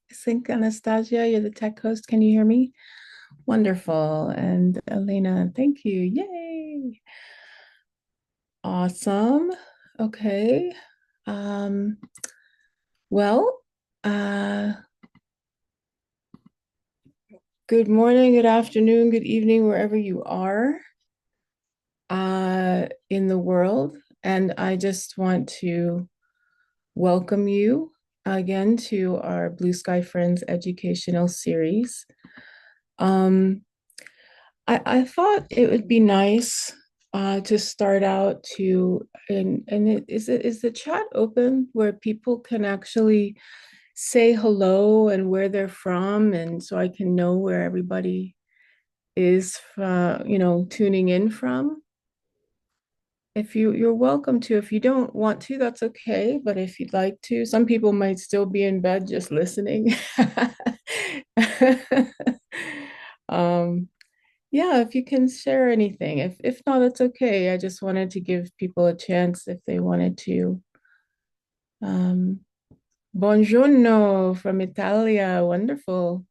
I think Anastasia, you're the tech host. Can you hear me? Wonderful. And Elena, thank you. Yay. Awesome. Okay. Um, well, uh, good morning, good afternoon, good evening, wherever you are in the world. And I just want to welcome you again to our Blue Sky Friends educational series. Um, I thought it would be nice to start out to and is the chat open where people can actually say hello and where they're from, and so I can know where everybody is tuning in from. If you're welcome to. If you don't want to, that's okay. But if you'd like to, some people might still be in bed just listening. um, Yeah, if you can share anything. If not, it's okay. I just wanted to give people a chance if they wanted to. Um, Buongiorno from Italia. Wonderful.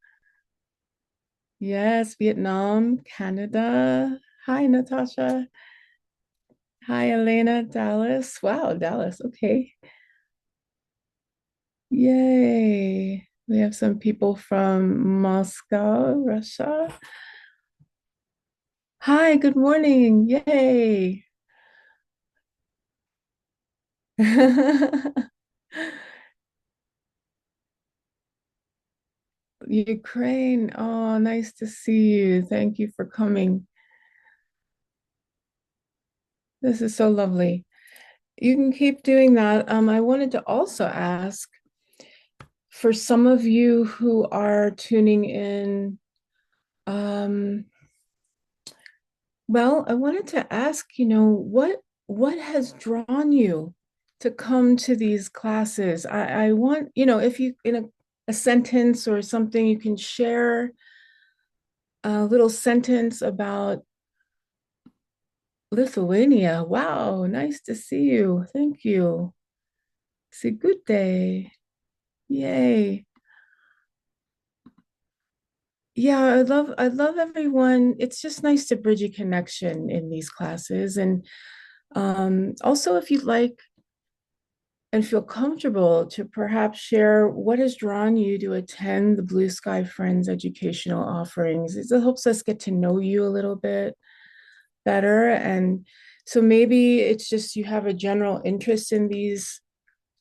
Yes, Vietnam, Canada. Hi, Natasha. Hi, Elena, Dallas. Wow, Dallas. Okay. Yay. We have some people from Moscow, Russia. Hi, good morning. Yay. Ukraine. Oh, nice to see you. Thank you for coming. This is so lovely. You can keep doing that. I wanted to also ask for some of you who are tuning in. Um, I wanted to ask, what has drawn you to come to these classes? I want, if you in a sentence or something, you can share a little sentence about Lithuania. Wow, nice to see you. Thank you. It's a good day. Yay. Yeah, I love everyone. It's just nice to bridge a connection in these classes. And also if you'd like and feel comfortable to perhaps share what has drawn you to attend the Blue Sky Friends educational offerings. It helps us get to know you a little bit better. And so maybe it's just you have a general interest in these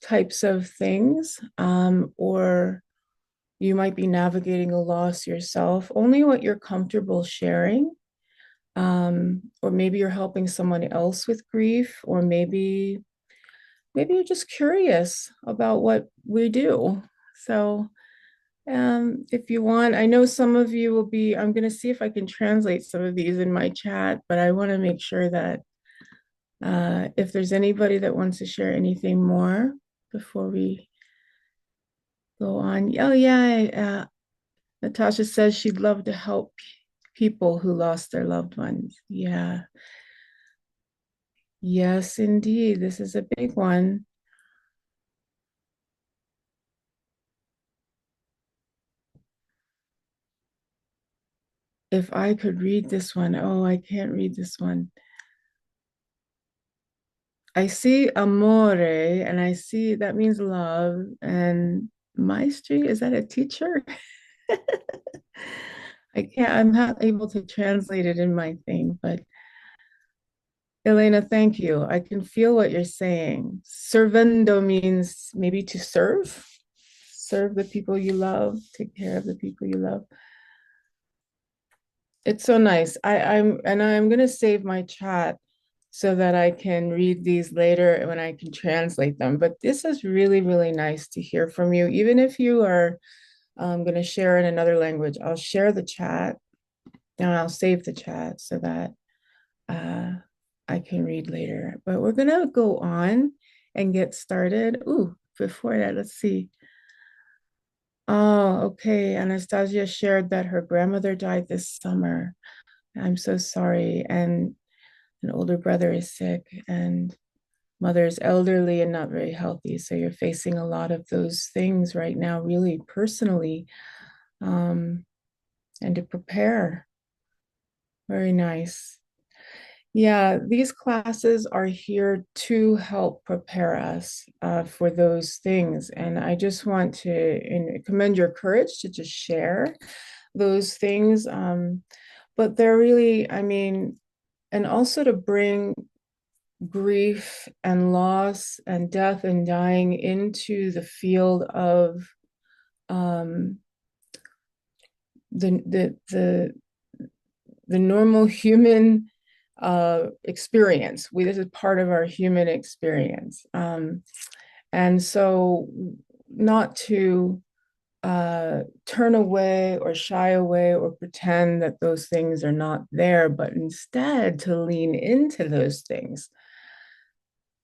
types of things, or you might be navigating a loss yourself, only what you're comfortable sharing. Or maybe you're helping someone else with grief, or maybe you're just curious about what we do. So if you want, I know some of you will be, I'm going to see if I can translate some of these in my chat, but I want to make sure that if there's anybody that wants to share anything more before we go on. Oh, yeah. Natasha says she'd love to help people who lost their loved ones. Yeah. Yes, indeed. This is a big one. If I could read this one, oh, I can't read this one. I see amore and I see that means love. And maestri, is that a teacher? I'm not able to translate it in my thing, but Elena, thank you. I can feel what you're saying. Servendo means maybe to serve the people you love, take care of the people you love. It's so nice. I'm gonna save my chat so that I can read these later when I can translate them. But this is really, really nice to hear from you. Even if you are gonna share in another language, I'll share the chat and I'll save the chat so that uh, I can read later. But we're gonna go on and get started. Ooh, before that, let's see. Oh, okay. Anastasia shared that her grandmother died this summer. I'm so sorry. And an older brother is sick. And mother's elderly and not very healthy. So you're facing a lot of those things right now, really personally, um, and to prepare. Very nice. Yeah, these classes are here to help prepare us for those things. And I just want to commend your courage to just share those things. But they're really, I mean, and also to bring grief and loss and death and dying into the field of um, the, the, the, the normal human experience. This is part of our human experience. And so not to turn away or shy away or pretend that those things are not there, but instead to lean into those things.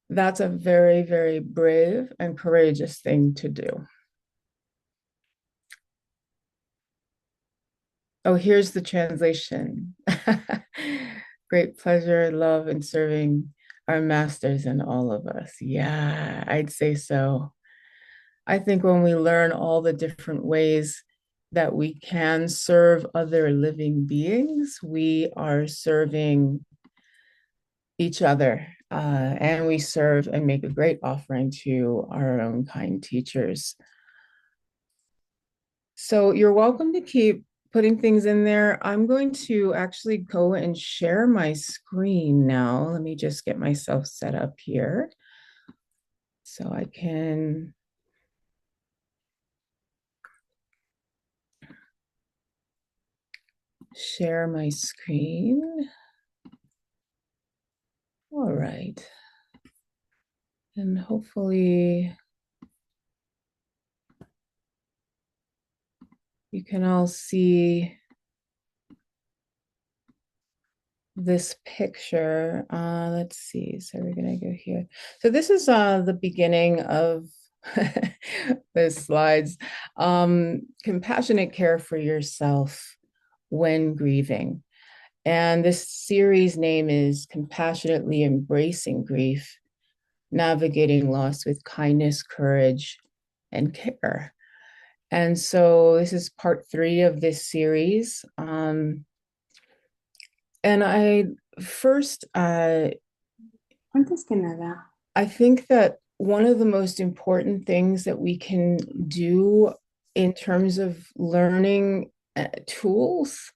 That's a very, very brave and courageous thing to do. Oh, here's the translation. Great pleasure, love, and serving our masters and all of us. Yeah, I'd say so. I think when we learn all the different ways that we can serve other living beings, we are serving each other. And we serve and make a great offering to our own kind teachers. So you're welcome to keep putting things in there. I'm going to actually go and share my screen now. Let me just get myself set up here so I can share my screen. All right. And hopefully you can all see this picture. Let's see. So we're going to go here. So this is the beginning of the slides. Compassionate care for yourself when grieving. And this series name is Compassionately Embracing Grief, Navigating Loss with Kindness, Courage, and Care. And so this is part 3 of this series. And I first, Antes que nada, I think that one of the most important things that we can do in terms of learning tools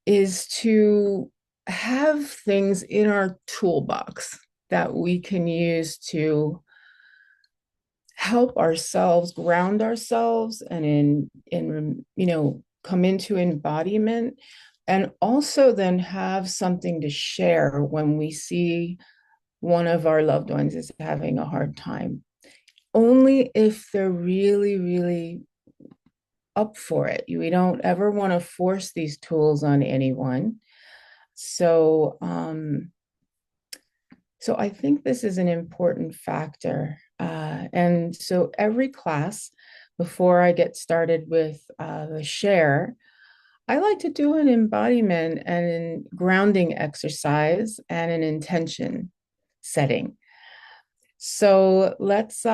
is to have things in our toolbox that we can use to help ourselves ground ourselves and come into embodiment, and also then have something to share when we see one of our loved ones is having a hard time, only if they're really, really up for it. We don't ever want to force these tools on anyone. So I think this is an important factor. And so every class, before I get started with the share, I like to do an embodiment and an grounding exercise and an intention setting. So let's,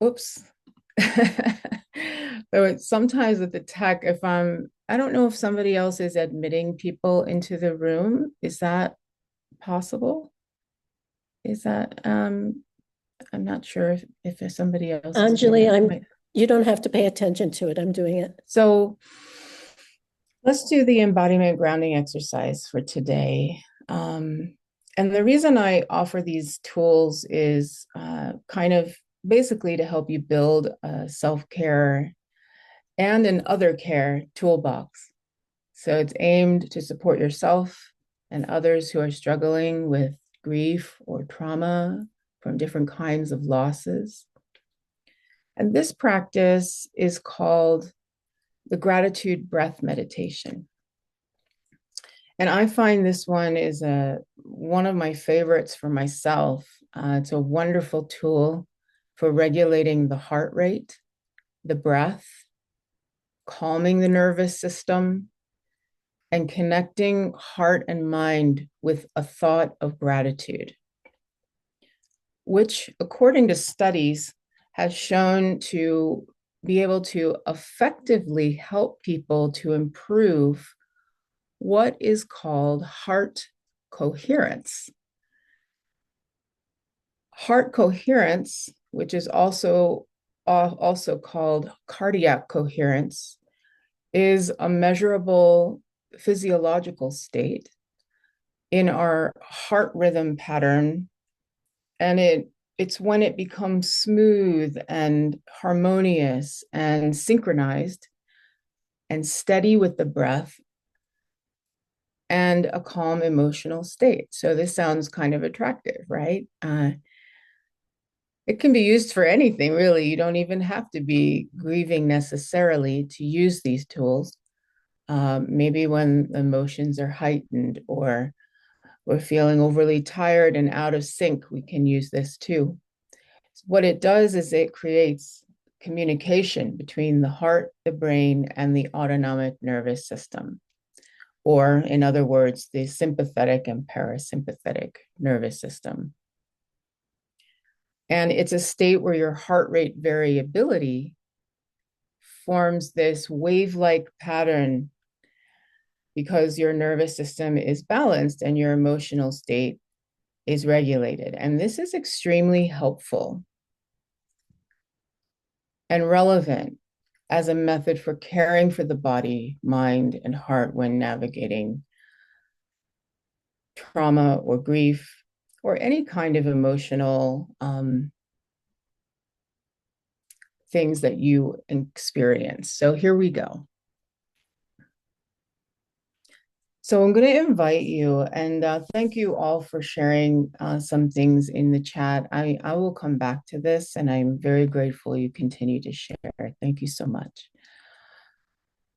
oops. So sometimes with the tech, I don't know if somebody else is admitting people into the room. Is that possible? Is that, I'm not sure if there's somebody else. Anjali, you don't have to pay attention to it. I'm doing it. So let's do the embodiment grounding exercise for today. And the reason I offer these tools is kind of basically to help you build a self-care and an other care toolbox. So it's aimed to support yourself and others who are struggling with grief or trauma from different kinds of losses. And this practice is called the gratitude breath meditation. And I find this one is one of my favorites for myself. It's a wonderful tool for regulating the heart rate, the breath, calming the nervous system, and connecting heart and mind with a thought of gratitude. which, according to studies, has shown to be able to effectively help people to improve what is called heart coherence. Heart coherence, which is also called cardiac coherence, is a measurable physiological state in our heart rhythm pattern, and it's when it becomes smooth and harmonious and synchronized and steady with the breath and a calm emotional state. So this sounds kind of attractive, right? It can be used for anything, really. You don't even have to be grieving necessarily to use these tools. Maybe when emotions are heightened or we're feeling overly tired and out of sync, we can use this too. What it does is it creates communication between the heart, the brain, and the autonomic nervous system, or in other words, the sympathetic and parasympathetic nervous system. And it's a state where your heart rate variability forms this wave-like pattern because your nervous system is balanced and your emotional state is regulated. And this is extremely helpful and relevant as a method for caring for the body, mind, and heart when navigating trauma or grief or any kind of emotional things that you experience. So here we go. So I'm going to invite you, and thank you all for sharing some things in the chat. I will come back to this, and I'm very grateful you continue to share. Thank you so much.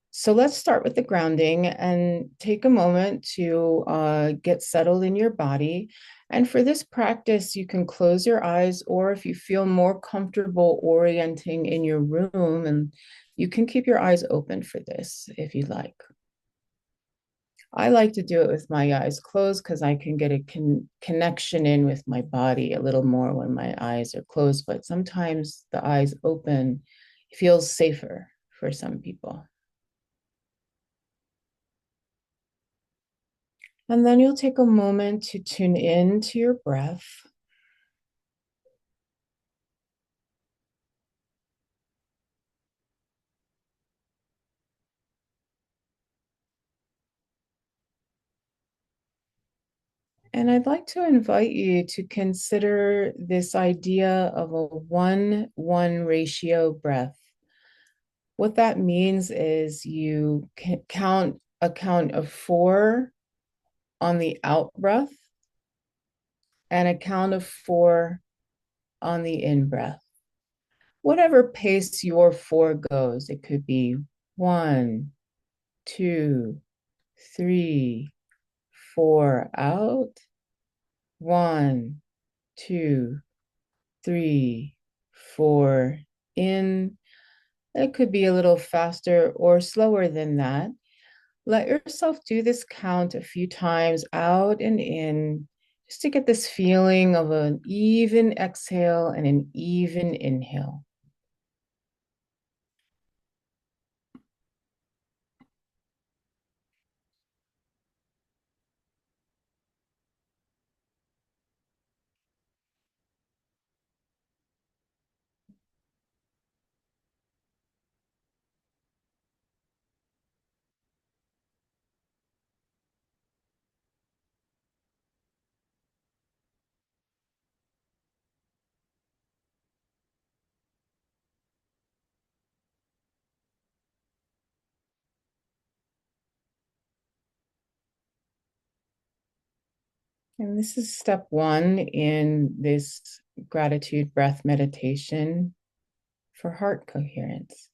So let's start with the grounding and take a moment to get settled in your body. And for this practice, you can close your eyes, or if you feel more comfortable orienting in your room, and you can keep your eyes open for this if you like. I like to do it with my eyes closed because I can get a connection in with my body a little more when my eyes are closed, but sometimes the eyes open feels safer for some people. And then you'll take a moment to tune in to your breath. And I'd like to invite you to consider this idea of a 1-1 ratio breath. What that means is you can count a count of 4 on the out breath and a count of 4 on the in breath. Whatever pace your 4 goes, it could be 1, 2, 3, 4 out, 1, 2, 3, 4 in. It could be a little faster or slower than that. Let yourself do this count a few times out and in, just to get this feeling of an even exhale and an even inhale. And this is step 1 in this gratitude breath meditation for heart coherence.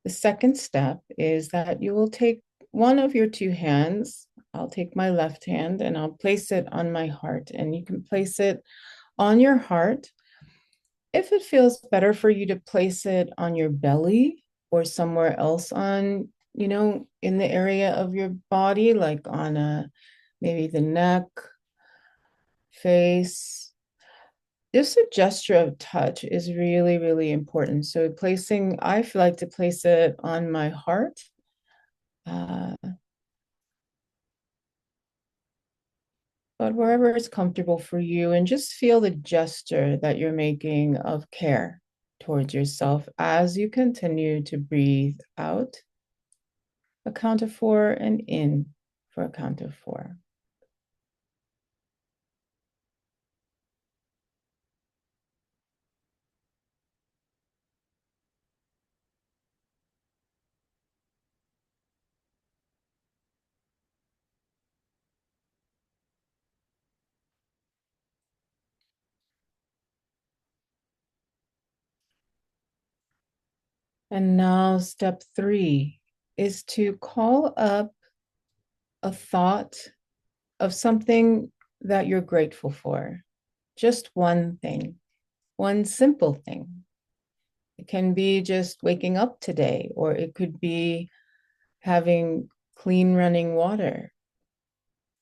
The second step is that you will take one of your 2 hands. I'll take my left hand and I'll place it on my heart, and you can place it on your heart. If it feels better for you to place it on your belly or somewhere else on, in the area of your body, like on maybe the neck, face, just a gesture of touch is really, really important. So placing, I feel like to place it on my heart. Uh, but wherever it's comfortable for you, and just feel the gesture that you're making of care towards yourself as you continue to breathe out a count of four and in for a count of four. And now, step three is to call up a thought of something that you're grateful for. Just one thing, one simple thing. It can be just waking up today, or it could be having clean running water,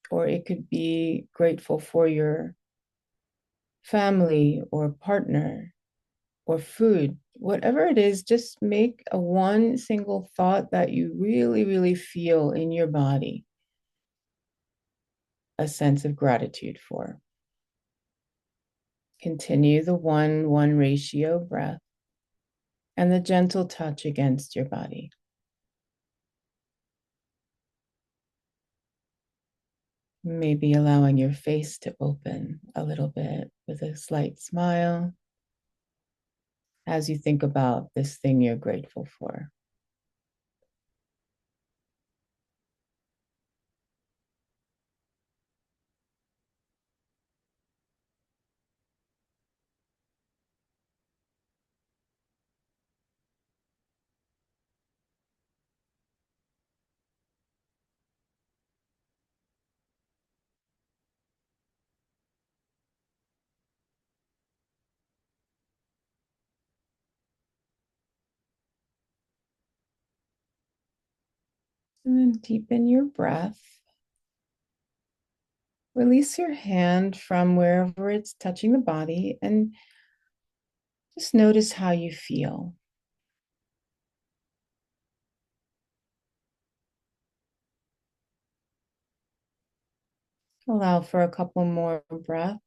or it could be grateful for your family or partner or food. Whatever it is, just make a one single thought that you really, really feel in your body a sense of gratitude for. Continue the 1-1 ratio breath and the gentle touch against your body. Maybe allowing your face to open a little bit with a slight smile as you think about this thing you're grateful for. And then deepen your breath. Release your hand from wherever it's touching the body and just notice how you feel. Allow for a couple more breaths.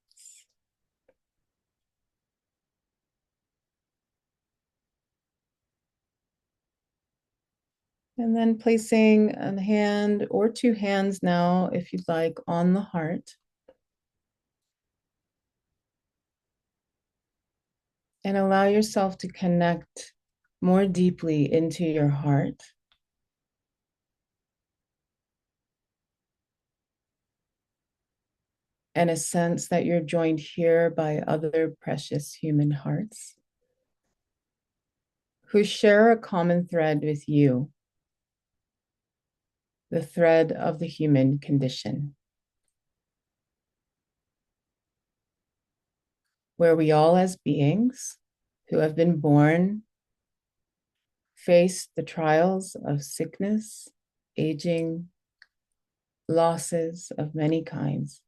And then placing a hand or two hands now, if you'd like, on the heart. And allow yourself to connect more deeply into your heart. And a sense that you're joined here by other precious human hearts who share a common thread with you, the thread of the human condition, where we all, as beings who have been born, face the trials of sickness, aging, losses of many kinds,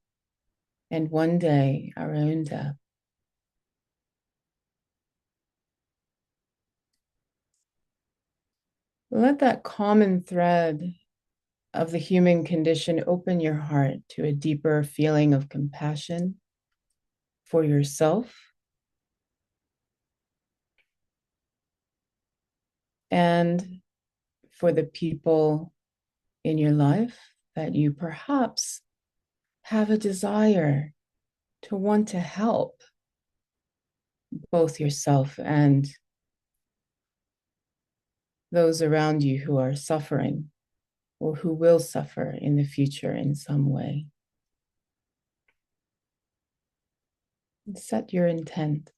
and one day our own death. Let that common thread of the human condition open your heart to a deeper feeling of compassion for yourself and for the people in your life that you perhaps have a desire to want to help, both yourself and those around you who are suffering or who will suffer in the future in some way. Set your intent.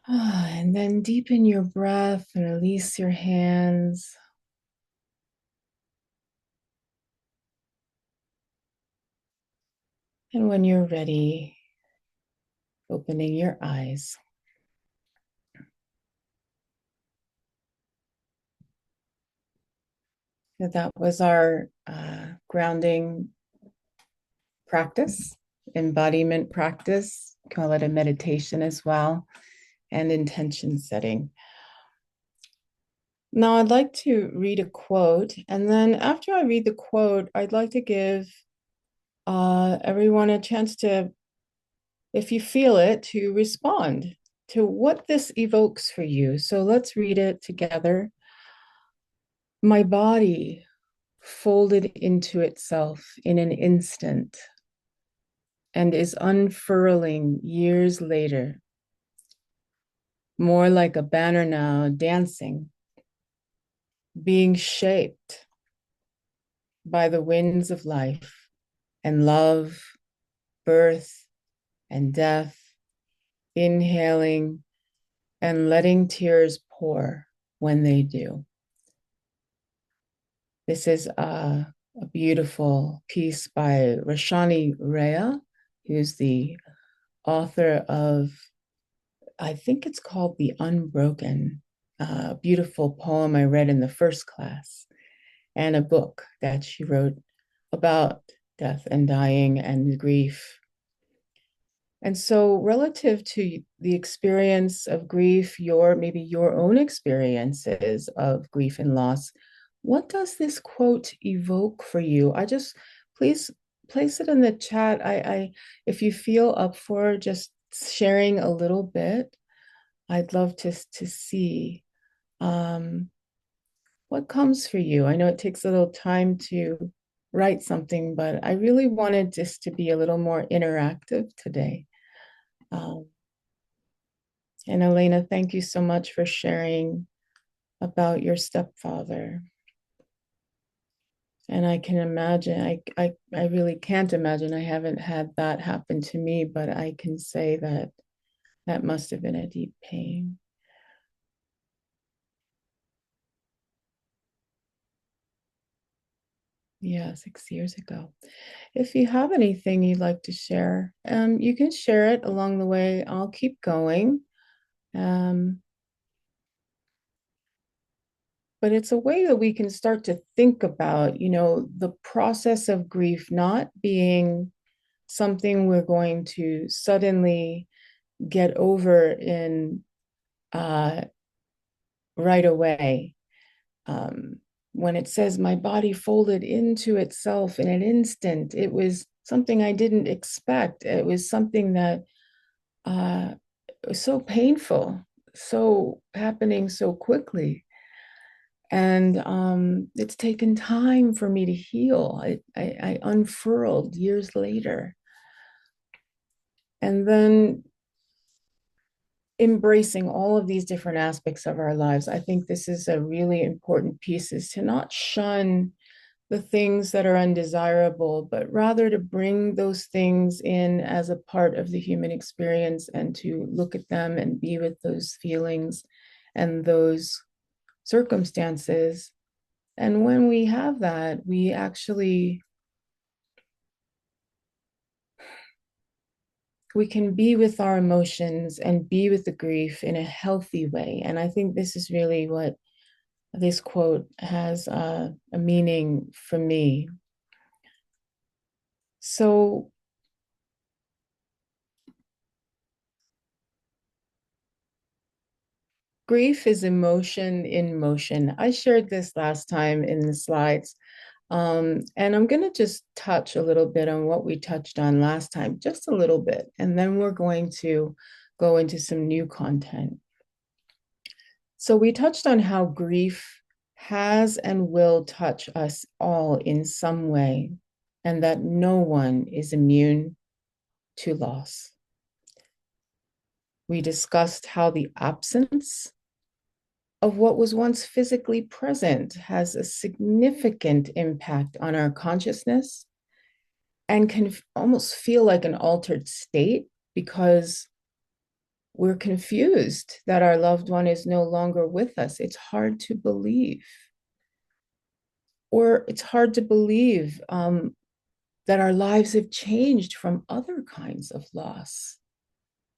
And then deepen your breath and release your hands. And when you're ready, opening your eyes. That was our grounding practice, embodiment practice, call it a meditation as well, and intention setting. Now, I'd like to read a quote, and then after I read the quote, I'd like to give everyone a chance to, if you feel it, to respond to what this evokes for you. So let's read it together. My body folded into itself in an instant and is unfurling years later, more like a banner now dancing, being shaped by the winds of life and love, birth, and death, inhaling and letting tears pour when they do. This is a beautiful piece by Rashani Rea, who's the author of, I think it's called The Unbroken, a beautiful poem I read in the first class, and a book that she wrote about death and dying and grief. And so, relative to the experience of grief, maybe your own experiences of grief and loss, what does this quote evoke for you? Please place it in the chat. If you feel up for just sharing a little bit, I'd love to see what comes for you. I know it takes a little time to write something, but I really wanted this to be a little more interactive today. Um, and Elena, thank you so much for sharing about your stepfather. And I can imagine, I really can't imagine. I haven't had that happen to me, but I can say that that must have been a deep pain. Yeah, 6 years ago. If you have anything you'd like to share, you can share it along the way. I'll keep going. Um, but it's a way that we can start to think about, the process of grief not being something we're going to suddenly get over in uh, right away. Um, when it says my body folded into itself in an instant, it was something I didn't expect. It was something that uh, was so painful, so happening so quickly. And it's taken time for me to heal. I unfurled years later. And then embracing all of these different aspects of our lives. I think this is a really important piece, is to not shun the things that are undesirable, but rather to bring those things in as a part of the human experience and to look at them and be with those feelings and those circumstances. And when we have that, we can be with our emotions and be with the grief in a healthy way. And I think this is really what this quote has a meaning for me. So, grief is emotion in motion. I shared this last time in the slides. And I'm going to just touch a little bit on what we touched on last time, just a little bit. And then we're going to go into some new content. So we touched on how grief has and will touch us all in some way, and that no one is immune to loss. We discussed how the absence of what was once physically present has a significant impact on our consciousness and can almost feel like an altered state because we're confused that our loved one is no longer with us. It's hard to believe. Or it's hard to believe that our lives have changed from other kinds of loss,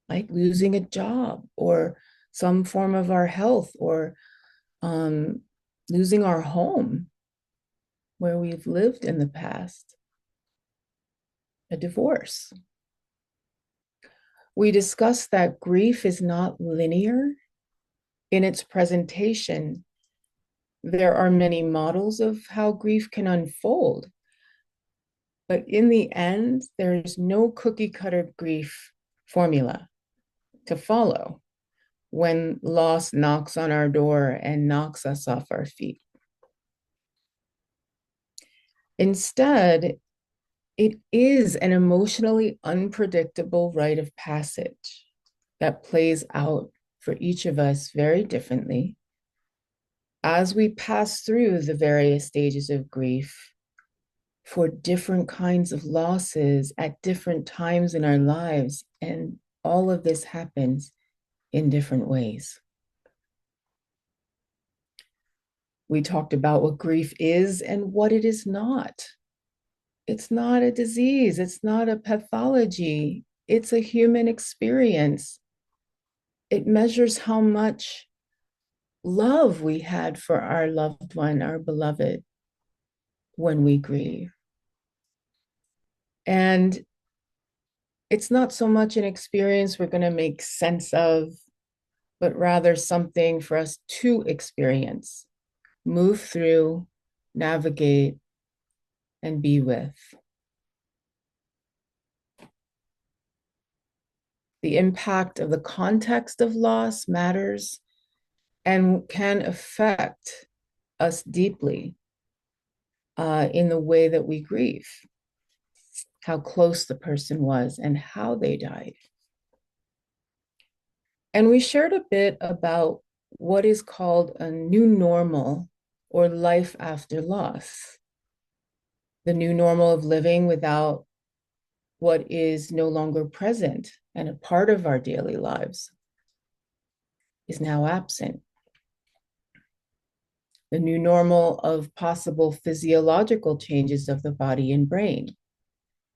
like losing a job or some form of our health or losing our home. where we've lived in the past, a divorce. We discussed that grief is not linear in its presentation. There are many models of how grief can unfold, but in the end, there's no cookie cutter grief formula to follow when loss knocks on our door and knocks us off our feet. Instead, it is an emotionally unpredictable rite of passage that plays out for each of us very differently as we pass through the various stages of grief for different kinds of losses at different times in our lives. And all of this happens in different ways. We talked about what grief is and what it is not. It's not a disease, it's not a pathology, it's a human experience. It measures how much love we had for our loved one, our beloved, when we grieve. And it's not so much an experience we're going to make sense of, but rather something for us to experience, move through, navigate, and be with. The impact of the context of loss matters and can affect us deeply in the way that we grieve, how close the person was, and how they died. And we shared a bit about what is called a new normal or life after loss, the new normal of living without what is no longer present and a part of our daily lives is now absent. The new normal of possible physiological changes of the body and brain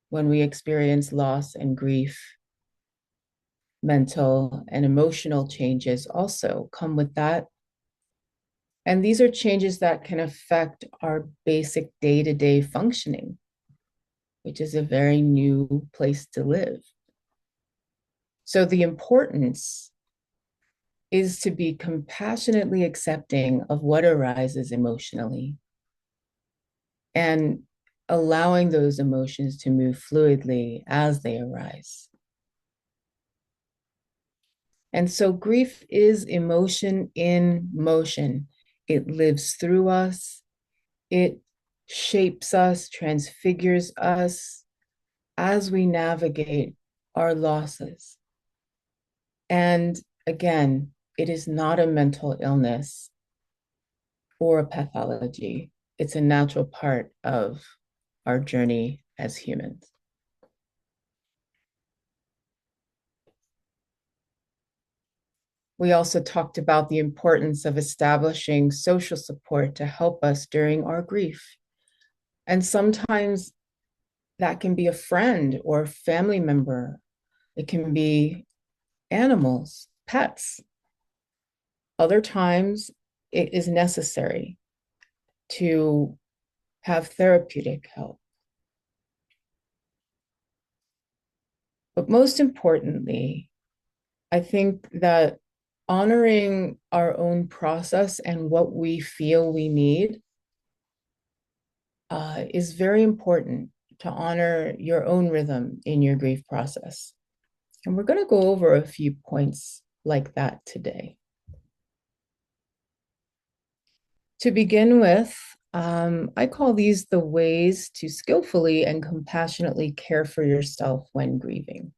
when we experience loss and grief. Mental and emotional changes also come with that. And these are changes that can affect our basic day-to-day functioning, which is a very new place to live. So the importance is to be compassionately accepting of what arises emotionally and allowing those emotions to move fluidly as they arise. And so grief is emotion in motion. It lives through us. It shapes us, transfigures us as we navigate our losses. And again, it is not a mental illness or a pathology. It's a natural part of our journey as humans. We also talked about the importance of establishing social support to help us during our grief. And sometimes that can be a friend or a family member. It can be animals, pets. Other times it is necessary to have therapeutic help. But most importantly, I think that honoring our own process and what we feel we need is very important to honor your own rhythm in your grief process. And we're going to go over a few points like that today. To begin with, I call these the ways to skillfully and compassionately care for yourself when grieving.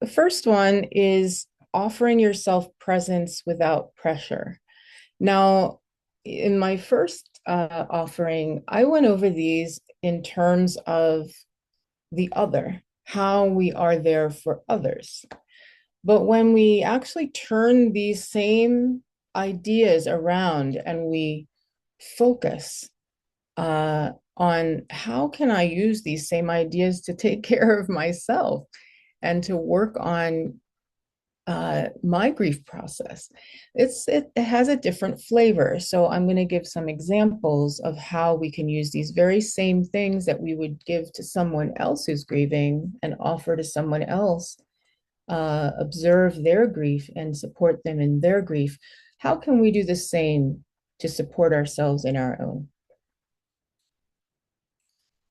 The first one is offering yourself presence without pressure. Now, in my first offering, I went over these in terms of the other, how we are there for others. But when we actually turn these same ideas around and we focus on how can I use these same ideas to take care of myself and to work on my grief process. It has a different flavor. So I'm going to give some examples of how we can use these very same things that we would give to someone else who's grieving and offer to someone else, observe their grief and support them in their grief. How can we do the same to support ourselves in our own?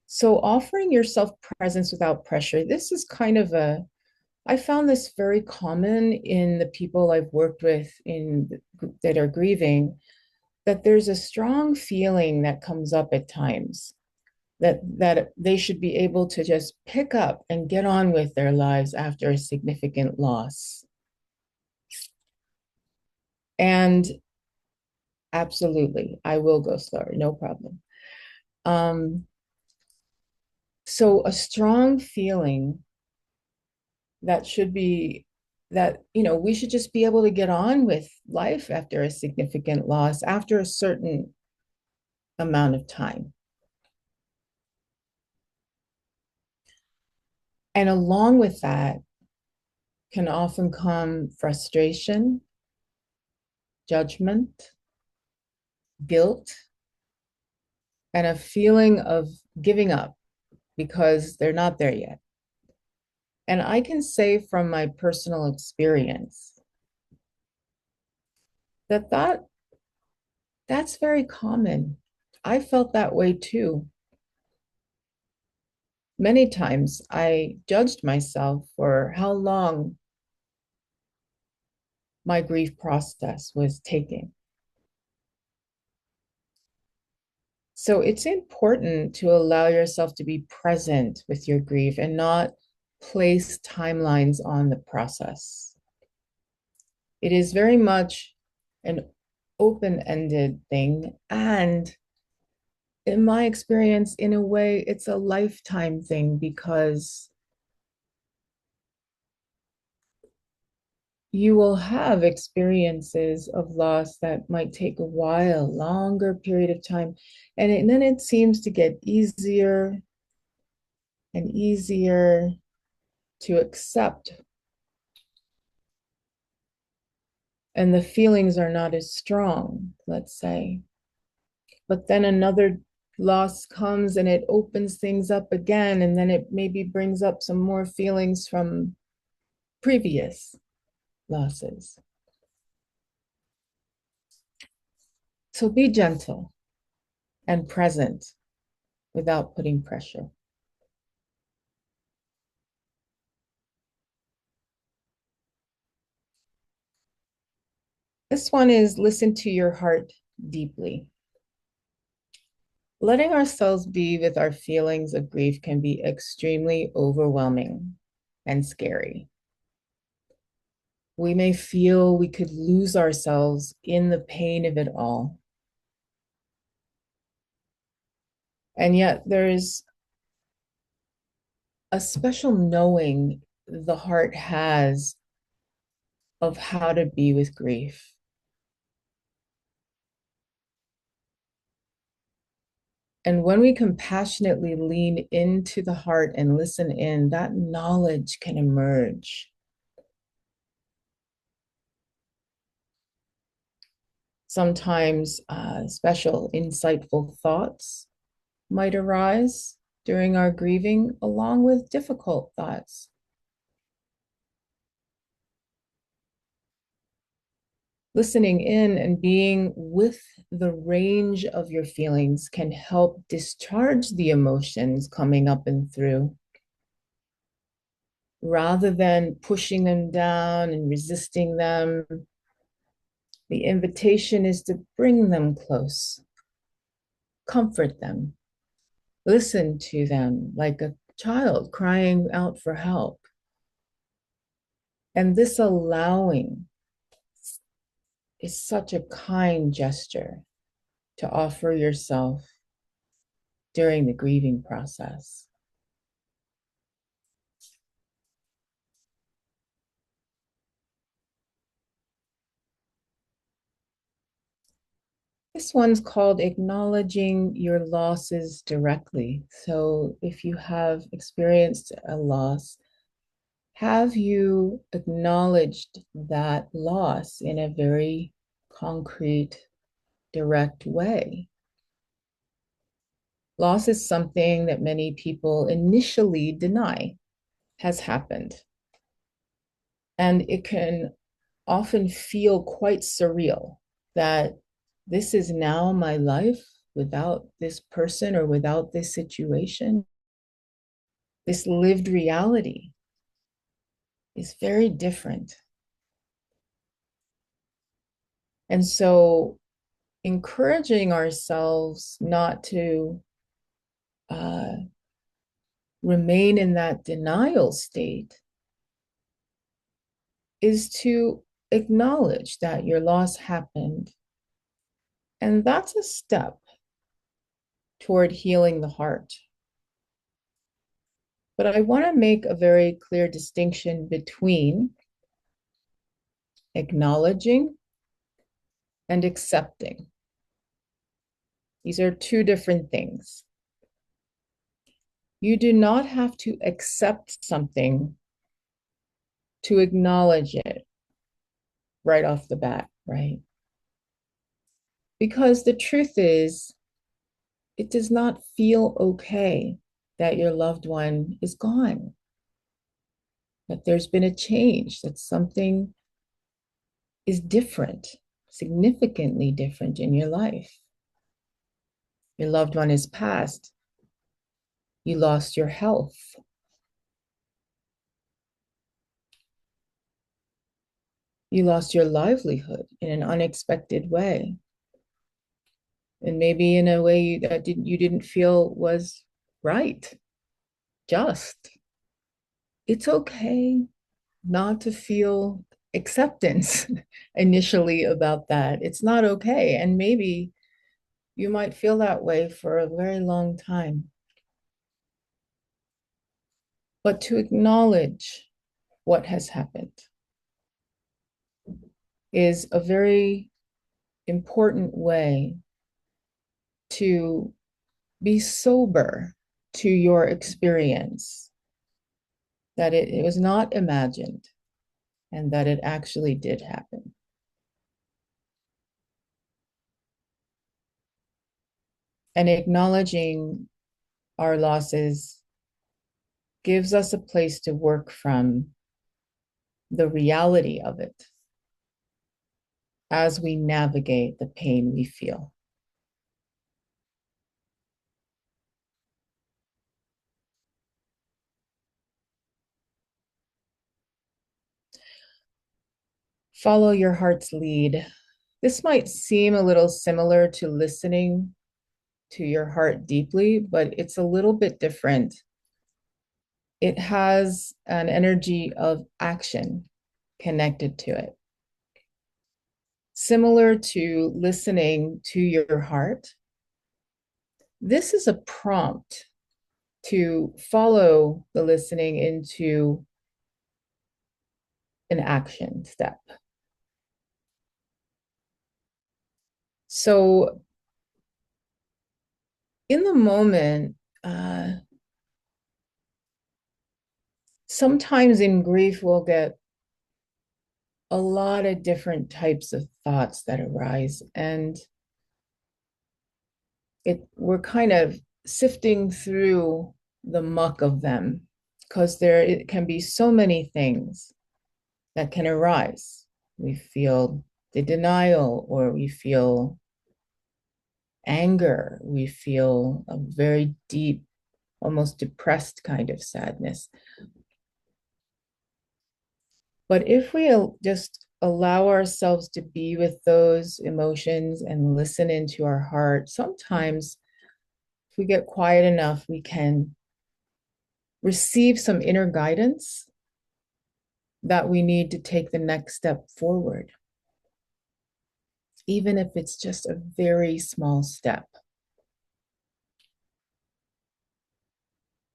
So offering yourself presence without pressure, this is kind of I found this very common in the people I've worked with in that are grieving, that there's a strong feeling that comes up at times that they should be able to just pick up and get on with their lives after a significant loss. And absolutely, I will go slower, no problem. Um, so a strong feeling that should be that we should just be able to get on with life after a significant loss after a certain amount of time. And along with that can often come frustration, judgment, guilt, and a feeling of giving up because they're not there yet. And I can say from my personal experience that that's very common. I felt that way too. Many times I judged myself for how long my grief process was taking. So it's important to allow yourself to be present with your grief and not place timelines on the process. It is very much an open-ended thing. And in my experience, in a way, it's a lifetime thing because you will have experiences of loss that might take a while, longer period of time. And then it seems to get easier and easier to accept. And the feelings are not as strong, let's say. But then another loss comes and it opens things up again. And then it maybe brings up some more feelings from previous losses. So be gentle and present without putting pressure. This one is listen to your heart deeply. Letting ourselves be with our feelings of grief can be extremely overwhelming and scary. We may feel we could lose ourselves in the pain of it all. And yet there's a special knowing the heart has of how to be with grief. And when we compassionately lean into the heart and listen in, that knowledge can emerge. Sometimes special, insightful thoughts might arise during our grieving, along with difficult thoughts. Listening in and being with the range of your feelings can help discharge the emotions coming up and through, rather than pushing them down and resisting them. The invitation is to bring them close, comfort them, listen to them like a child crying out for help. And this allowing is such a kind gesture to offer yourself during the grieving process. This one's called acknowledging your losses directly. So if you have experienced a loss, have you acknowledged that loss in a very concrete, direct way? Loss is something that many people initially deny has happened. And it can often feel quite surreal that this is now my life without this person or without this situation. This lived reality is very different. And so, encouraging ourselves not to uh, remain in that denial state is to acknowledge that your loss happened. And that's a step toward healing the heart. But I want to make a very clear distinction between acknowledging and accepting. These are two different things. You do not have to accept something to acknowledge it right off the bat, right? Because the truth is, it does not feel okay that your loved one is gone, that there's been a change, that something is different, significantly different in your life. Your loved one is passed. You lost your health. You lost your livelihood in an unexpected way. And maybe in a way that you didn't feel was right, just. It's okay not to feel acceptance initially about that. It's not okay. And maybe you might feel that way for a very long time. But to acknowledge what has happened is a very important way to be sober to your experience, that it was not imagined and that it actually did happen. And acknowledging our losses gives us a place to work from the reality of it as we navigate the pain we feel. Follow your heart's lead. This might seem a little similar to listening to your heart deeply, but it's a little bit different. It has an energy of action connected to it. Similar to listening to your heart, this is a prompt to follow the listening into an action step. So, in the moment, sometimes in grief, we'll get a lot of different types of thoughts that arise, and we're kind of sifting through the muck of them because there it can be so many things that can arise. We feel the denial, or we feel anger, we feel a very deep, almost depressed kind of sadness. But if we just allow ourselves to be with those emotions and listen into our heart, sometimes if we get quiet enough, we can receive some inner guidance that we need to take the next step forward, even if it's just a very small step.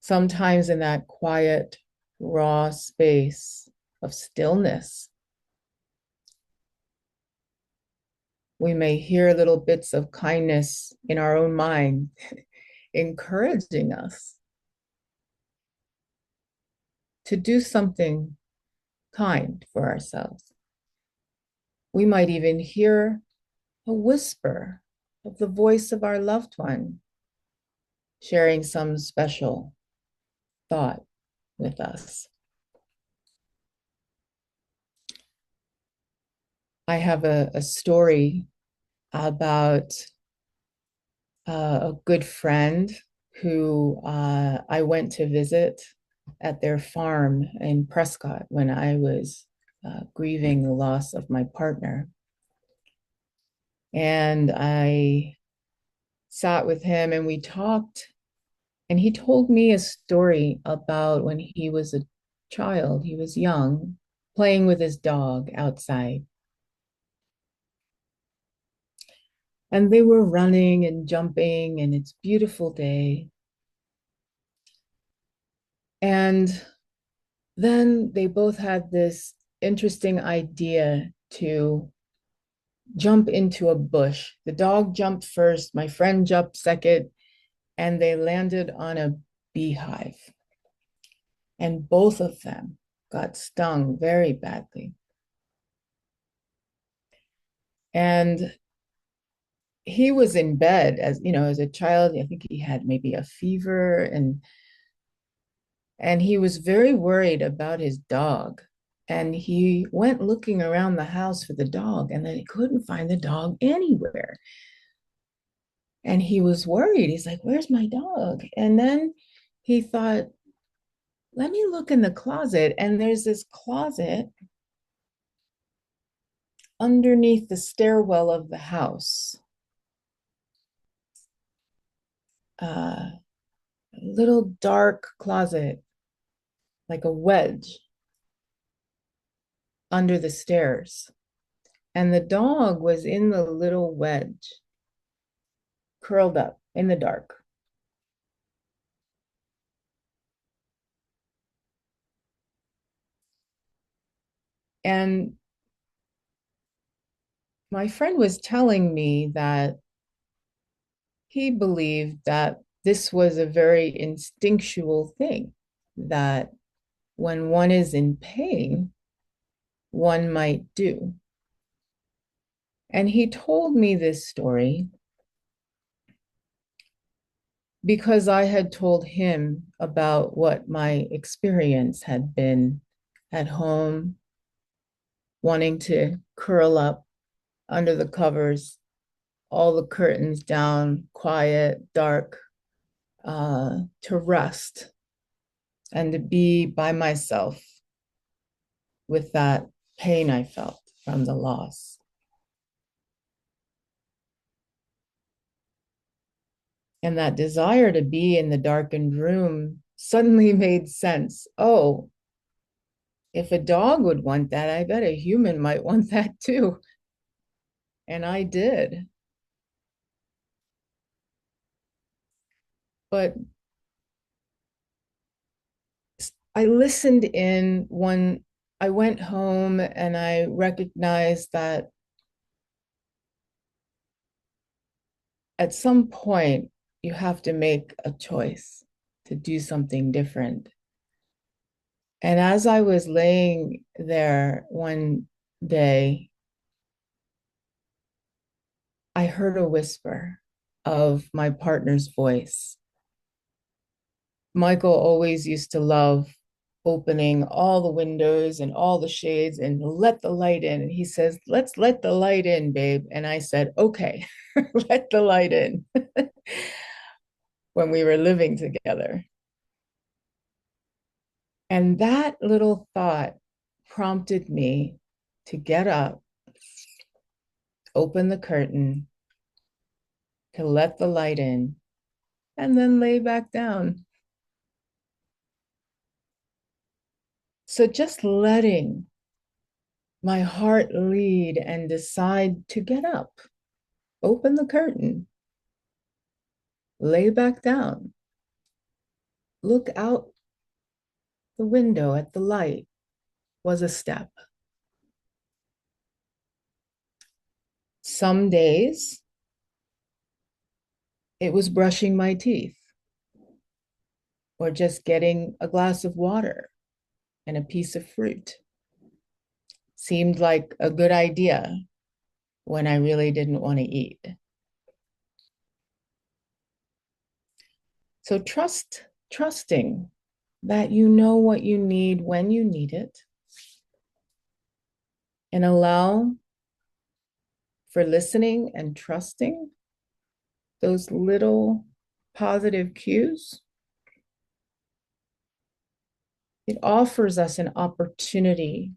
Sometimes in that quiet, raw space of stillness, we may hear little bits of kindness in our own mind, encouraging us to do something kind for ourselves. We might even hear a whisper of the voice of our loved one sharing some special thought with us. I have a story about a good friend who I went to visit at their farm in Prescott when I was grieving the loss of my partner. And I sat with him and we talked, and he told me a story about when he was a child, he was young, playing with his dog outside. And they were running and jumping, and it's a beautiful day. And then they both had this interesting idea to jump into a bush. The dog jumped first, my friend jumped second, and they landed on a beehive. And both of them got stung very badly. And he was in bed as you know, as a child. I think he had maybe a fever, and he was very worried about his dog. And he went looking around the house for the dog, and then he couldn't find the dog anywhere. And he was worried. He's like, "Where's my dog?" And then he thought, "Let me look in the closet." And there's this closet underneath the stairwell of the house. A little dark closet, like a wedge under the stairs. And the dog was in the little wedge, curled up in the dark. And my friend was telling me that he believed that this was a very instinctual thing, that when one is in pain, one might do. And he told me this story because I had told him about what my experience had been at home, wanting to curl up under the covers, all the curtains down, quiet, dark, to rest and to be by myself with that pain I felt from the loss. And that desire to be in the darkened room suddenly made sense. Oh, if a dog would want that, I bet a human might want that too. And I did. But I listened in when I went home, and I recognized that at some point you have to make a choice to do something different. And as I was laying there one day, I heard a whisper of my partner's voice. Michael always used to love opening all the windows and all the shades and let the light in. And he says, "Let's let the light in, babe." And I said, "Okay, let the light in." When we were living together. And that little thought prompted me to get up, open the curtain, to let the light in, and then lay back down. So just letting my heart lead and decide to get up, open the curtain, lay back down, look out the window at the light was a step. Some days it was brushing my teeth or just getting a glass of water and a piece of fruit seemed like a good idea when I really didn't want to eat. So trusting that you know what you need when you need it, and allow for listening and trusting those little positive cues. It offers us an opportunity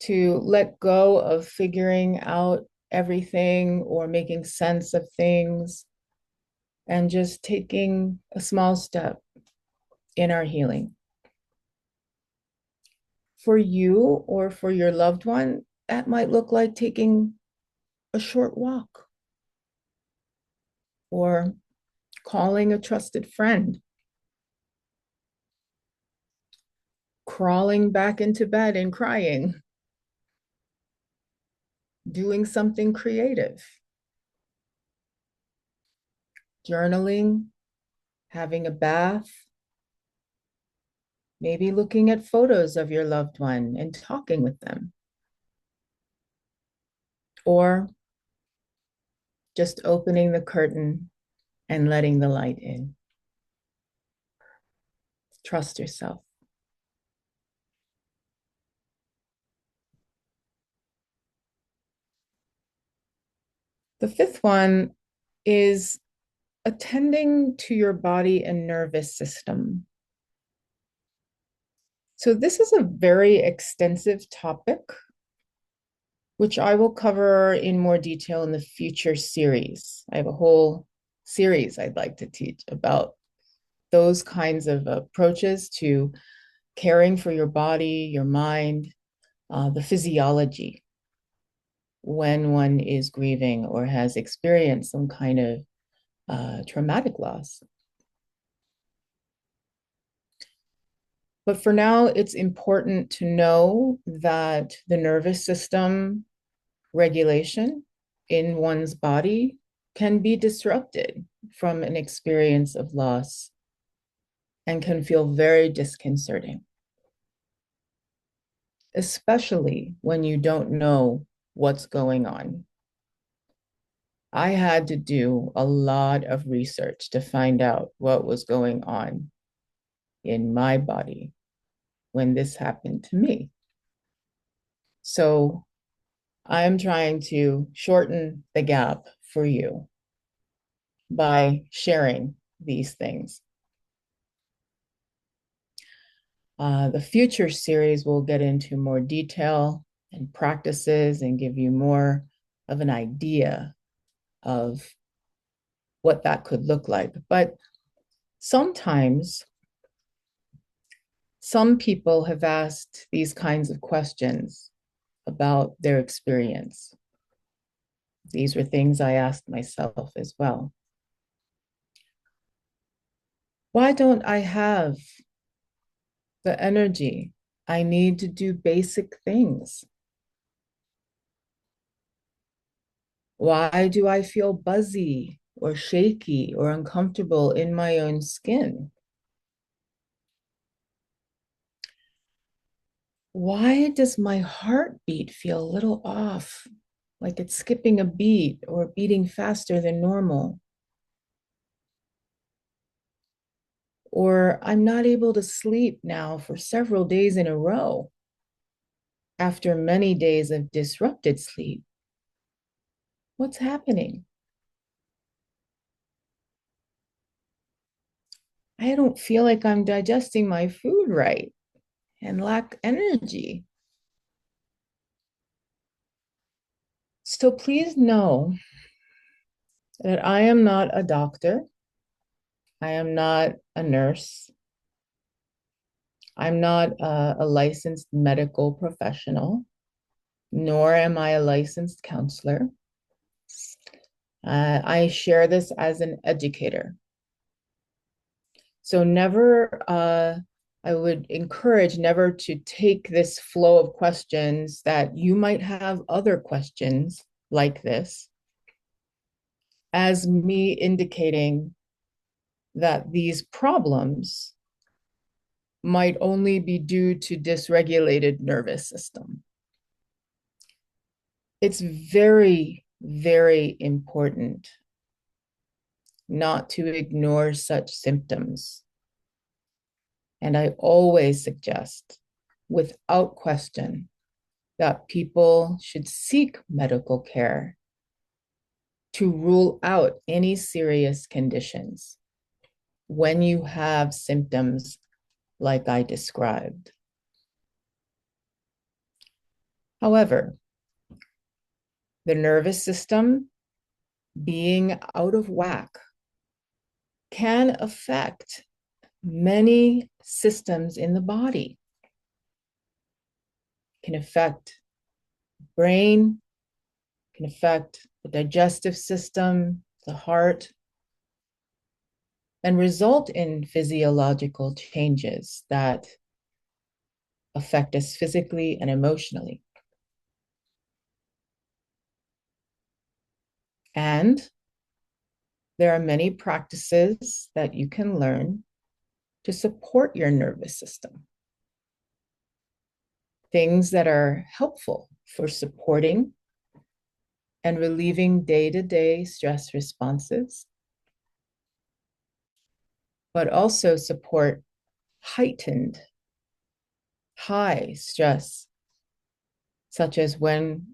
to let go of figuring out everything or making sense of things and just taking a small step in our healing. For you or for your loved one, that might look like taking a short walk or calling a trusted friend, crawling back into bed and crying, doing something creative, journaling, having a bath, maybe looking at photos of your loved one and talking with them, or just opening the curtain and letting the light in. Trust yourself. The fifth one is attending to your body and nervous system. So, this is a very extensive topic, which I will cover in more detail in the future series. I have a whole series I'd like to teach about those kinds of approaches to caring for your body, your mind, the physiology when one is grieving or has experienced some kind of traumatic loss. But for now, it's important to know that the nervous system regulation in one's body can be disrupted from an experience of loss and can feel very disconcerting, especially when you don't know what's going on. I had to do a lot of research to find out what was going on in my body when this happened to me. So I'm trying to shorten the gap for you by sharing these things. The future series will get into more detail and practices and give you more of an idea of what that could look like. But sometimes some people have asked these kinds of questions about their experience. These were things I asked myself as well. Why don't I have the energy I need to do basic things? Why do I feel buzzy or shaky or uncomfortable in my own skin? Why does my heartbeat feel a little off, like it's skipping a beat or beating faster than normal? Or I'm not able to sleep now for several days in a row after many days of disrupted sleep. What's happening? I don't feel like I'm digesting my food right and lack energy. So please know that I am not a doctor. I am not a nurse. I'm not a licensed medical professional, nor am I a licensed counselor. I share this as an educator. So I would encourage never to take this flow of questions that you might have other questions like this as me indicating that these problems might only be due to dysregulated nervous system. It's very, very important not to ignore such symptoms. And I always suggest, without question, that people should seek medical care to rule out any serious conditions when you have symptoms like I described. However, the nervous system being out of whack can affect many systems in the body. It can affect brain, can affect the digestive system, the heart, and result in physiological changes that affect us physically and emotionally. And there are many practices that you can learn to support your nervous system. Things that are helpful for supporting and relieving day-to-day stress responses, but also support heightened, high stress, such as when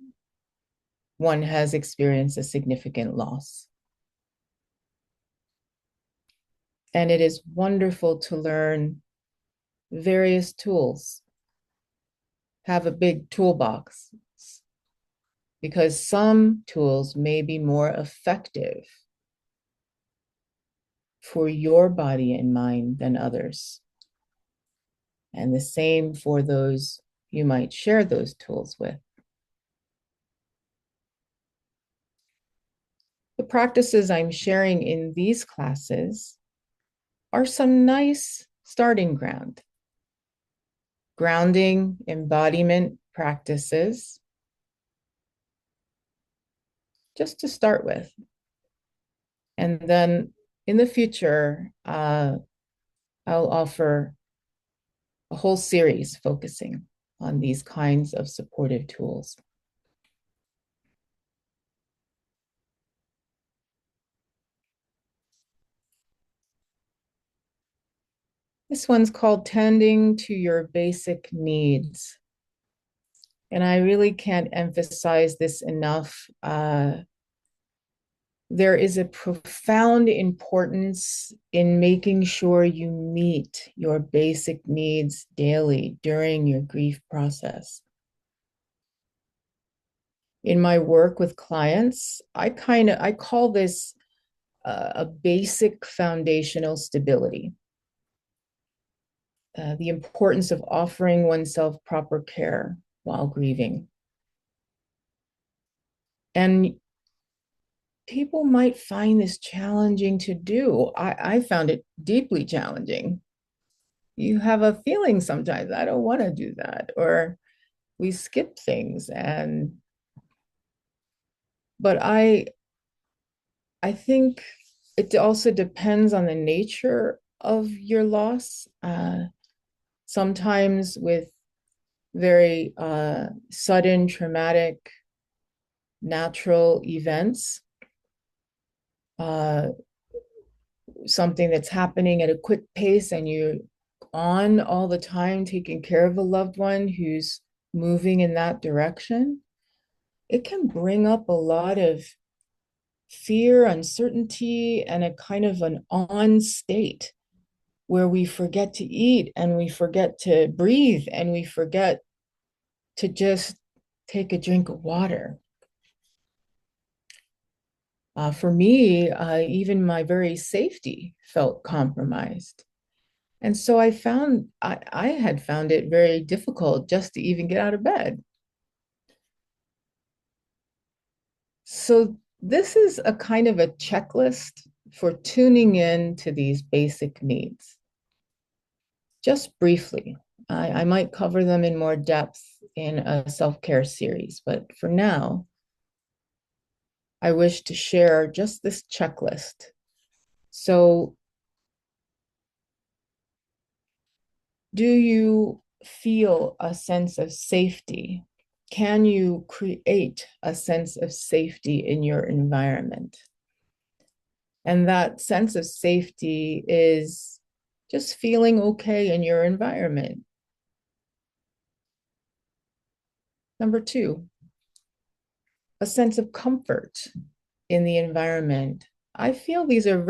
one has experienced a significant loss. And it is wonderful to learn various tools, have a big toolbox, because some tools may be more effective for your body and mind than others. And the same for those you might share those tools with. The practices I'm sharing in these classes are some nice starting ground. Grounding embodiment practices, just to start with. And then in the future, I'll offer a whole series focusing on these kinds of supportive tools. This one's called Tending to Your Basic Needs. And I really can't emphasize this enough. There is a profound importance in making sure you meet your basic needs daily during your grief process. In my work with clients, I call this a basic foundational stability. The importance of offering oneself proper care while grieving. And people might find this challenging to do. I found it deeply challenging. You have a feeling sometimes, I don't want to do that, or we skip things. But I think it also depends on the nature of your loss. Sometimes with very sudden traumatic natural events, something that's happening at a quick pace and you're on all the time taking care of a loved one who's moving in that direction, it can bring up a lot of fear, uncertainty, and a kind of an on state where we forget to eat and we forget to breathe and we forget to just take a drink of water. For me, even my very safety felt compromised. And so I had found it very difficult just to even get out of bed. So this is a kind of a checklist for tuning in to these basic needs. Just briefly, I might cover them in more depth in a self-care series, but for now, I wish to share just this checklist. So Do you feel a sense of safety? Can you create a sense of safety in your environment? And that sense of safety is just feeling okay in your environment. Number two, a sense of comfort in the environment. I feel these are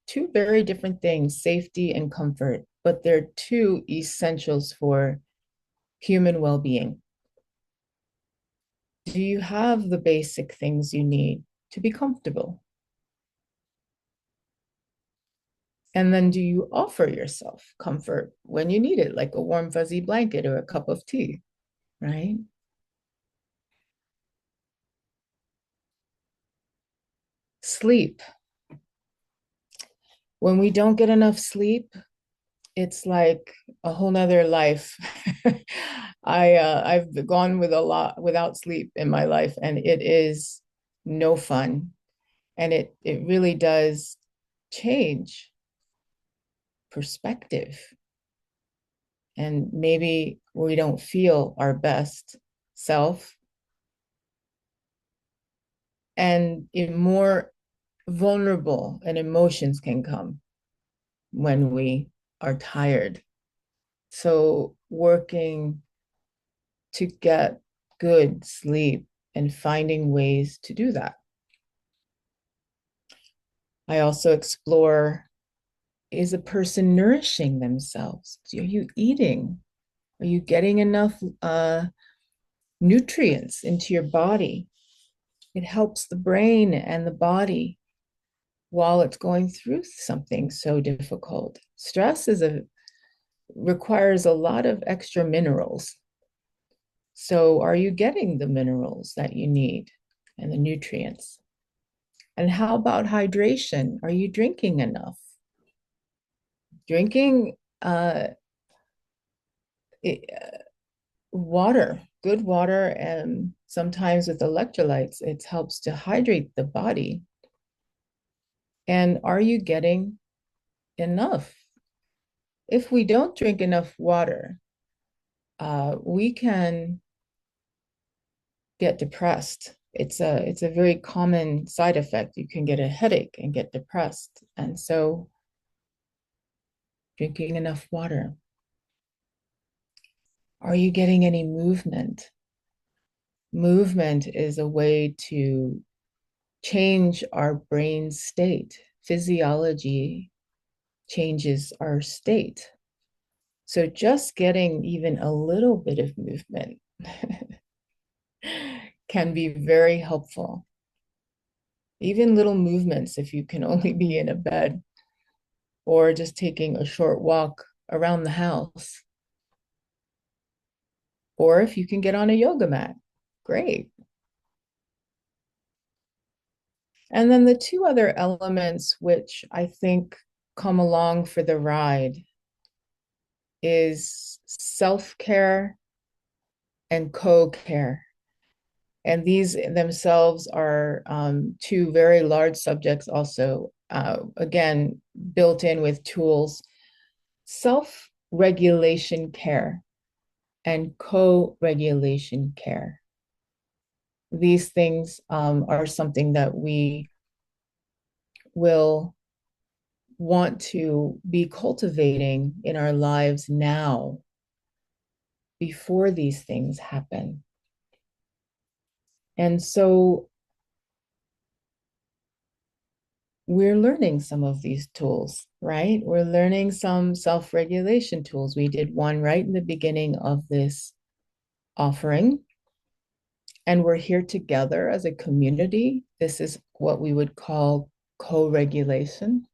two very different things, safety and comfort, but they're two essentials for human well-being. Do you have the basic things you need to be comfortable? And then do you offer yourself comfort when you need it, like a warm, fuzzy blanket or a cup of tea, right? Sleep. When we don't get enough sleep, it's like a whole nother life. I've gone with a lot without sleep in my life, and it is no fun. And it really does change perspective. And maybe we don't feel our best self, and more vulnerable and emotions can come when we are tired. So working to get good sleep and finding ways to do that. I also explore, is a person nourishing themselves? Are you eating? Are you getting enough nutrients into your body? It helps the brain and the body while it's going through something so difficult. Stress requires a lot of extra minerals. So are you getting the minerals that you need and the nutrients? And how about hydration? Are you drinking enough? Drinking water, good water, and sometimes with electrolytes, it helps to hydrate the body. And are you getting enough? If we don't drink enough water, we can get depressed. It's a very common side effect. You can get a headache and get depressed. And so drinking enough water. Are you getting any movement? Movement is a way to change our brain state. Physiology changes our state. So just getting even a little bit of movement can be very helpful. Even little movements, if you can only be in a bed or just taking a short walk around the house, or if you can get on a yoga mat, great. And then the two other elements which I think come along for the ride is self-care and co-care. And these themselves are two very large subjects also, again, built in with tools. Self-regulation care and co-regulation care. These things are something that we will want to be cultivating in our lives now before these things happen. And so we're learning some of these tools, right? We're learning some self-regulation tools. We did one right in the beginning of this offering, and we're here together as a community. This is what we would call co-regulation,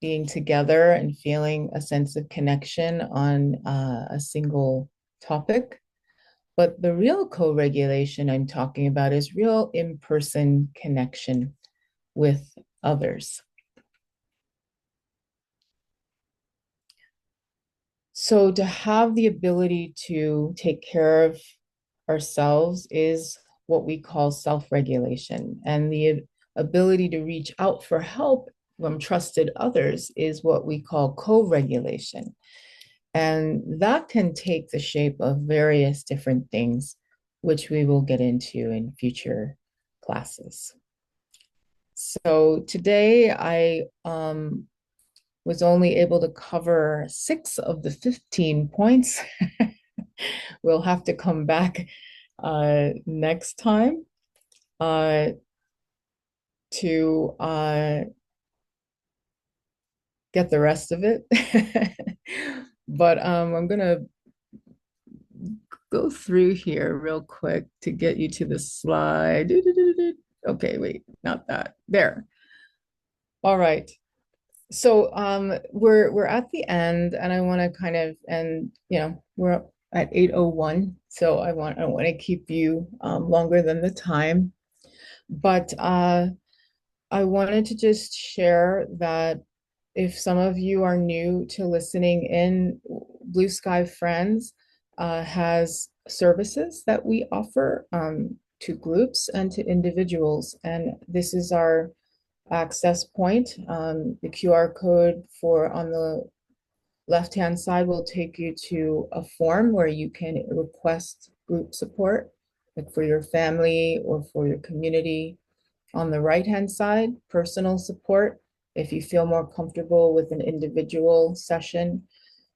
being together and feeling a sense of connection on a single topic. But the real co-regulation I'm talking about is real in-person connection with others. So to have the ability to take care of ourselves is what we call self-regulation, and the ability to reach out for help from trusted others is what we call co-regulation. And that can take the shape of various different things, which we will get into in future classes. So today I was only able to cover 6 of the 15 points. We'll have to come back next time uh, to get the rest of it. But I'm gonna go through here real quick to get you to the slide. Okay, wait, not that. There. All right. So we're at the end and I want to kind of and we're at 8:01. So I want to keep you longer than the time. But I wanted to just share that if some of you are new to listening in, Blue Sky Friends has services that we offer to groups and to individuals. And this is our access point. The QR code for on the left-hand side will take you to a form where you can request group support, like for your family or for your community. On the right-hand side, personal support, if you feel more comfortable with an individual session.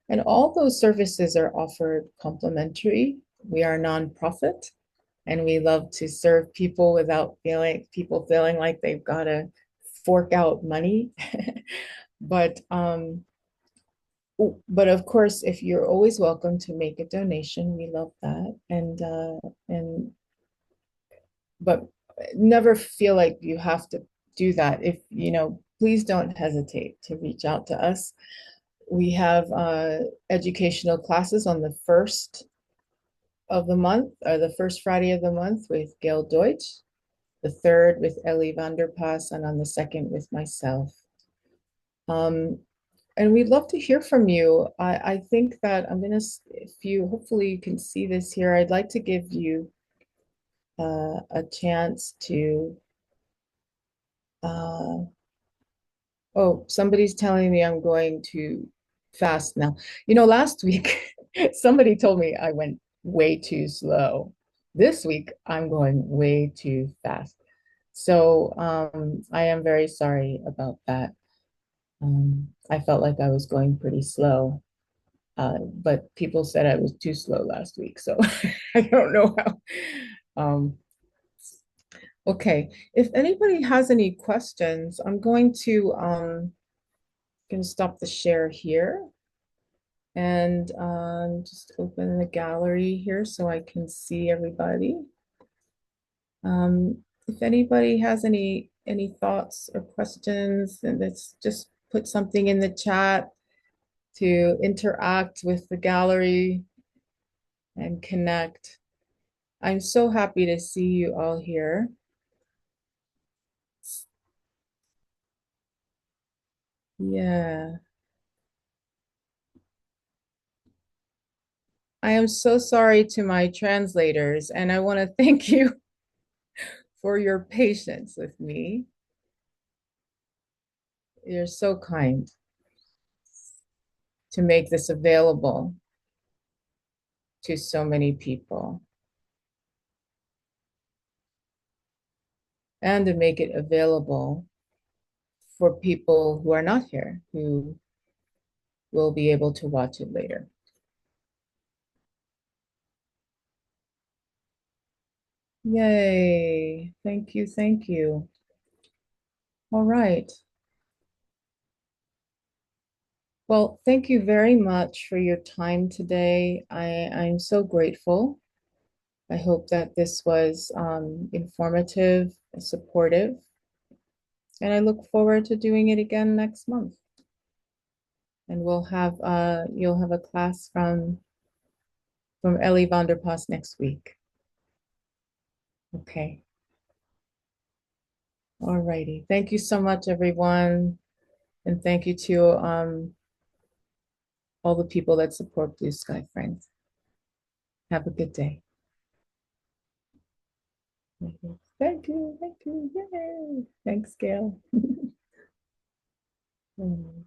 And all those services are offered complimentary. We are a nonprofit and we love to serve people without feeling like they've got to fork out money. But but of course, if you're always welcome to make a donation, we love that. And but never feel like you have to do that. If please don't hesitate to reach out to us. We have educational classes on the first of the month, or the first Friday of the month with Gail Deutsch, the third with Ellie Vanderpas, and on the second with myself. And we'd love to hear from you. I think that I'm gonna, if you, hopefully you can see this here, I'd like to give you a chance to, oh, somebody's telling me I'm going too fast now. Last week, somebody told me I went way too slow. This week, I'm going way too fast. So I am very sorry about that. I felt like I was going pretty slow, but people said I was too slow last week. So I don't know how. Okay, if anybody has any questions, I'm going to stop the share here and just open the gallery here so I can see everybody. If anybody has any thoughts or questions, then let's just put something in the chat to interact with the gallery and connect. I'm so happy to see you all here. Yeah. I am so sorry to my translators, and I want to thank you for your patience with me. You're so kind to make this available to so many people and to make it available for people who are not here, who will be able to watch it later. Yay. Thank you. Thank you. All right. Well, thank you very much for your time today. I'm so grateful. I hope that this was informative, supportive, and I look forward to doing it again next month. And you'll have a class from Ellie Vanderpas next week. Okay. All righty. Thank you so much, everyone. And thank you to all the people that support Blue Sky Friends. Have a good day. Thank you. Thank you. Yay. Thanks, Gail. Mm.